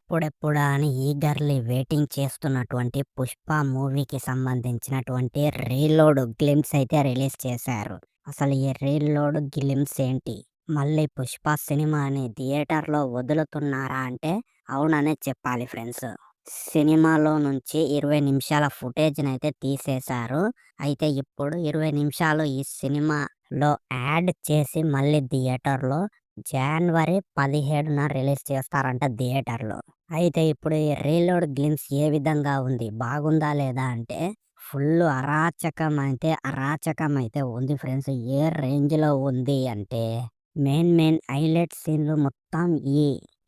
ఎప్పుడెప్పుడా అని eagerly waiting చేస్తున్నటువంటి 'పుష్ప' మూవీకి సంబంధించినటువంటి రీలోడ్ గ్లింప్స్ అయితే రిలీజ్ చేశారు. అసలు ఈ రీలోడ్ గ్లింప్స్ ఏంటి? మళ్ళీ 'పుష్ప' సినిమాని థియేటర్‌లో వదులుతున్నారా అంటే అవుననే చెప్పాలి ఫ్రెండ్స్. సినిమాలో నుంచి 20 నిమిషాల ఫుటేజ్‌నైతే తీసేశారు. అయితే ఇప్పుడు 20 నిమిషాలు ఈ సినిమాలో యాడ్ చేసి మళ్ళీ థియేటర్‌లో జనవరి 17న రిలీజ్ చేస్తారంట థియేటర్‌లో. అయితే ఇప్పుడు ఈ రీలోడ్ గ్లింప్స్ ఏ విధంగా ఉంది? బాగుందా లేదా అంటే ఫుల్లు అరాచకమైతే ఉంది ఫ్రెండ్స్. ఏ రేంజ్‌లో ఉంది అంటే మెయిన్ హైలైట్ సీన్‌లు మొత్తం ఈ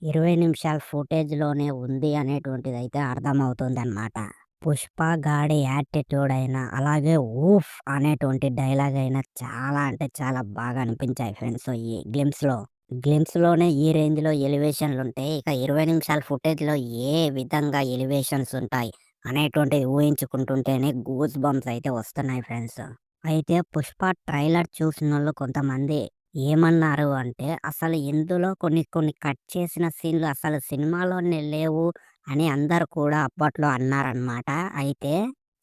20 నిమిషాల ఫుటేజ్‌లోనే ఉంది అనేటువంటిదైతే అర్థమవుతుందనమాట. 'పుష్ప' గాడి యాటిట్యూడ్ అయినా, అలాగే 'ఊఫ్' అనేటువంటి డైలాగ్ అయినా చాలా అంటే చాలా బాగా అనిపించాయి ఫ్రెండ్స్ ఈ గ్లింప్స్‌లో. గ్లింప్స్‌లోనే ఈ రేంజ్‌లో ఎలివేషన్‌లుంటే, ఇక 20 నిమిషాల ఫుటేజ్‌లో ఏ విధంగా ఎలివేషన్స్ ఉంటాయి అనేటువంటిది ఊహించుకుంటుంటేనే గూస్ బంప్స్ అయితే వస్తున్నాయి ఫ్రెండ్స్. అయితే 'పుష్ప' ట్రైలర్ చూసినోళ్ళు కొంతమంది ఏమన్నారు అంటే, అసలు ఇందులో కొన్ని కట్ చేసిన సీన్‌లు అసలు సినిమాలోనే లేవు అని అందరూ కూడా అప్పట్లో అన్నారనమాట. అయితే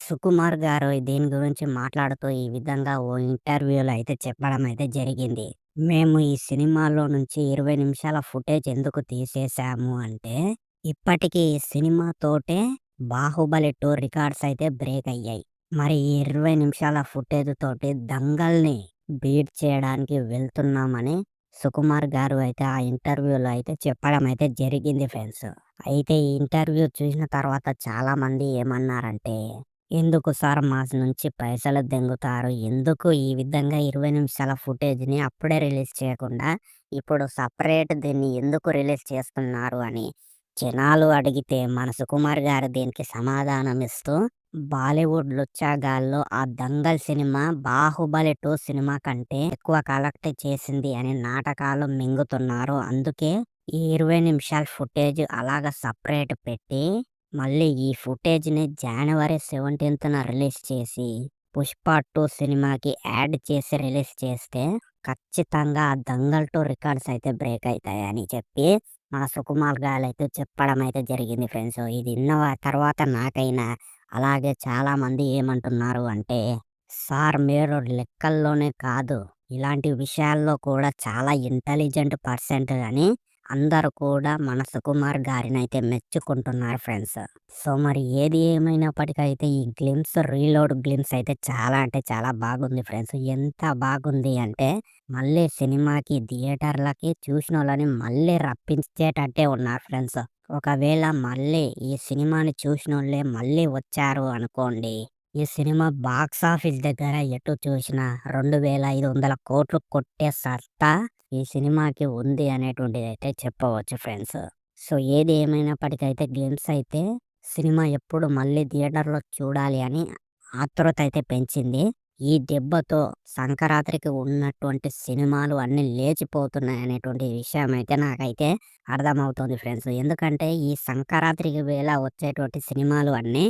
సుకుమార్ గారు దీని గురించి మాట్లాడుతూ ఈ విధంగా ఓ ఇంటర్వ్యూలో అయితే చెప్పడం అయితే జరిగింది. మేము ఈ సినిమాలో నుంచి 20 నిమిషాల ఫుటేజ్ ఎందుకు తీసేసాము అంటే, ఇప్పటికి ఈ సినిమాతోటే 'బాహుబలి 2' రికార్డ్స్ అయితే బ్రేక్ అయ్యాయి. మరి ఈ 20 నిమిషాల ఫుటేజ్ తోటి 'దంగల్‌ని' బీట్ చేయడానికి వెళ్తున్నామని సుకుమార్ గారు అయితే ఆ ఇంటర్వ్యూలో అయితే చెప్పడం అయితే జరిగింది ఫ్రెండ్స్. అయితే ఈ ఇంటర్వ్యూ చూసిన తర్వాత చాలామంది ఏమన్నారంటే, ఎందుకు సార్ మా నుంచి పైసలు దెంగుతారు? ఎందుకు ఈ విధంగా 20 నిమిషాల ఫుటేజ్‌ని అప్పుడే రిలీజ్ చేయకుండా, ఇప్పుడు సెపరేట్ దీన్ని ఎందుకు రిలీజ్ చేస్తున్నారు అని జనాలు అడిగితే, మన సుకుమార్ గారు దీనికి సమాధానం ఇస్తూ, బాలీవుడ్ లుచ్చాగాళ్ళు ఆ 'దంగల్' సినిమా 'బాహుబలి 2' సినిమా కంటే ఎక్కువ కలెక్ట్ చేసింది అని నాటకాలు మింగుతున్నారు. అందుకే ఈ 20 నిమిషాల ఫుటేజ్ అలాగ సెపరేట్ పెట్టి మళ్ళీ ఈ ఫుటేజ్‌ని జనవరి 17న రిలీజ్ చేసి, 'పుష్ప 2' సినిమాకి యాడ్ చేసి రిలీజ్ చేస్తే, ఖచ్చితంగా ఆ 'దంగల్ 2' రికార్డ్స్ అయితే బ్రేక్ అయితాయని చెప్పి, మన సుకుమార్ గారైతే చెప్పడం అయితే జరిగింది ఫ్రెండ్స్. ఇది ఇన్న తర్వాత నాకైనా, అలాగే చాలామంది ఏమంటున్నారు అంటే, సార్ మీరు లెక్కల్లోనే కాదు, ఇలాంటి విషయాల్లో కూడా చాలా ఇంటెలిజెంట్ పర్సెంట్ అని అందరూ కూడా మన సుకుమార్ గారినైతే మెచ్చుకుంటున్నారు ఫ్రెండ్స్. సో మరి ఏది ఏమైనప్పటికైతే ఈ గ్లింప్స్ రీలోడ్ గ్లింప్స్ అయితే చాలా అంటే చాలా బాగుంది ఫ్రెండ్స్. ఎంత బాగుంది అంటే మళ్ళీ సినిమాకి థియేటర్లకి చూసినోళ్ళని మళ్ళీ రప్పించేటట్టే ఉన్నారు ఫ్రెండ్స్. ఒకవేళ మళ్ళీ ఈ సినిమాని చూసినోళ్ళే మళ్ళీ వచ్చారు అనుకోండి, ఈ సినిమా బాక్స్ ఆఫీస్ దగ్గర ఎటు చూసినా 2500 కోట్లు కొట్టే సత్తా ఈ సినిమాకి ఉంది అనేటువంటిదైతే చెప్పవచ్చు ఫ్రెండ్స్. సో ఏది ఏమైనప్పటికైతే గ్లింప్స్ అయితే సినిమా ఎప్పుడు మళ్ళీ థియేటర్‌లో చూడాలి అని ఆతృత అయితే పెంచింది. ఈ దెబ్బతో సంక్రాంతికి ఉన్నటువంటి సినిమాలు అన్నీ లేచిపోతున్నాయి అనేటువంటి విషయం అయితే నాకైతే అర్థమవుతుంది ఫ్రెండ్స్. ఎందుకంటే ఈ సంక్రాంతికి వేళ వచ్చేటువంటి సినిమాలు అన్నీ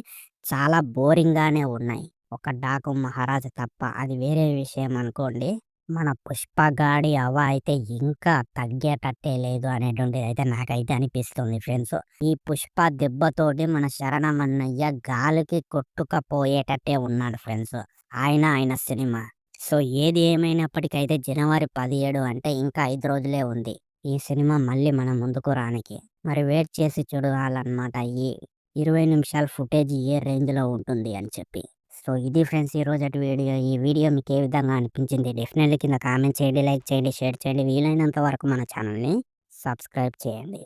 చాలా బోరింగ్‌గానే ఉన్నాయి. ఒక 'డాకు మహారాజా' తప్ప. అది వేరే విషయం అనుకోండి. మన 'పుష్ప' గాడి హవా అయితే ఇంకా తగ్గేటట్టే లేదు అనేటువంటిదైతే నాకైతే అనిపిస్తుంది ఫ్రెండ్స్. ఈ 'పుష్ప' దెబ్బతోటి మన శరణమన్నయ్య గాలికి కొట్టుకపోయేటట్టే ఉన్నాడు ఫ్రెండ్స్. ఆయన సినిమా. సో ఏది ఏమైనప్పటికైతే జనవరి 17 అంటే ఇంకా 5 రోజులే ఉంది ఈ సినిమా మళ్ళీ మన ముందుకు రానికి. మరి వెయిట్ చేసి చూడాలన్నమాట. ఈ 20 నిమిషాల ఫుటేజ్ ఏ రేంజ్‌లో ఉంటుంది అని చెప్పి. సో ఇది ఫ్రెండ్స్ ఈరోజటి వీడియో. ఈ వీడియో మీకు ఏ విధంగా అనిపించింది? డెఫినెట్‌లీ కింద కామెంట్ చేయండి, లైక్ చేయండి, షేర్ చేయండి. వీలైనంత వరకు మన ఛానల్‌ని సబ్స్క్రైబ్ చేయండి.